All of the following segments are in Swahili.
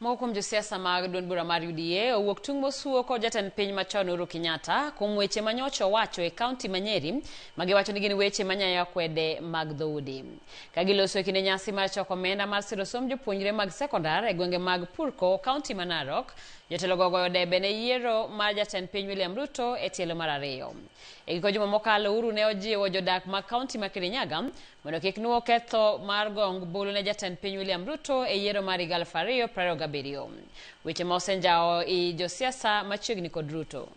Mokum josiasa mag duond bura mar UDA owuok tung' mosuo kod jatend piny machon Uhuru Kenyatta kuom weche manyocho wacho e kaunti ma Nyeri magiwacho ni gin weche manyayo akwede mag dhoudi. Ka giloso e kinde nyasi mar choko omenda mar siro somb jopuonjre mag sekondar e gwenge mag Purko, kaunti ma Narok, jotelo gogoyo debe ne yiero mar jatend piny William Ruto e tielo mar ariyo. E giko juma mokalo, Uhuru ne ojiwo jodak mag kaunti ma Kirinyaga mondo kik nuo ketho mar gong bulu ne jatend piny William Ruto e yiero mar 2027. Weche ma osenjao i josiasa machiegni kod Ruto.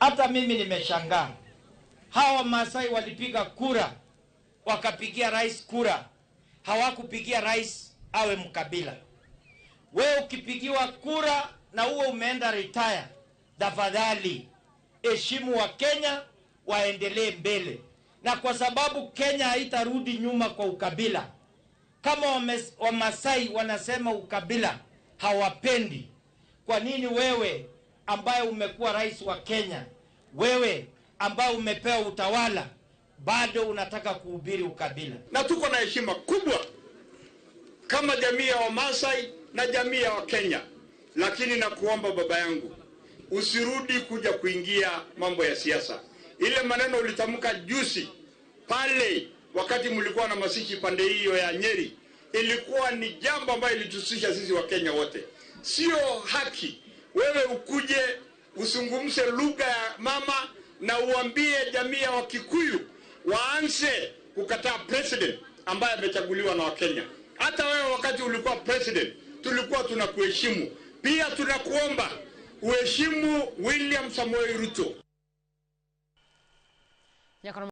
Hata mimi nimeshangaa. Hawa Masai walipiga kura, wakapigia rais kura. Hawakupigia rais awe mkabila. Wewe ukipigiwa kura na uwe umeenda retire, tafadhali heshimu wa Kenya, waendelee mbele. Na kwa sababu Kenya haitarudi nyuma kwa ukabila. Kama Wamasai wanasema ukabila hawapendi, kwa nini wewe ambaye umekuwa rais wa Kenya, wewe ambaye umepewa utawala, bado unataka kuhubiri ukabila? Na tuko na heshima kubwa kama jamii ya Wamasai na jamii ya Wakenya, lakini nakuomba baba yangu, usirudi kuja kuingia mambo ya siasa. Ile maneno ulitamka juzi pale wakati mlikuwa na masishi pande hiyo ya Nyeri, ilikuwa ni jambo ambalo lilitusisha sisi wa Kenya wote. Sio haki wewe ukuje usungumze lugha ya mama na uambie jamii ya Wakikuyu waanze kukataa president ambaye amechaguliwa na Wakenya. Hata wewe wakati ulikuwa president tulikuwa tunakuheshimu. Pia tunakuomba uheshimu William Samoei Ruto.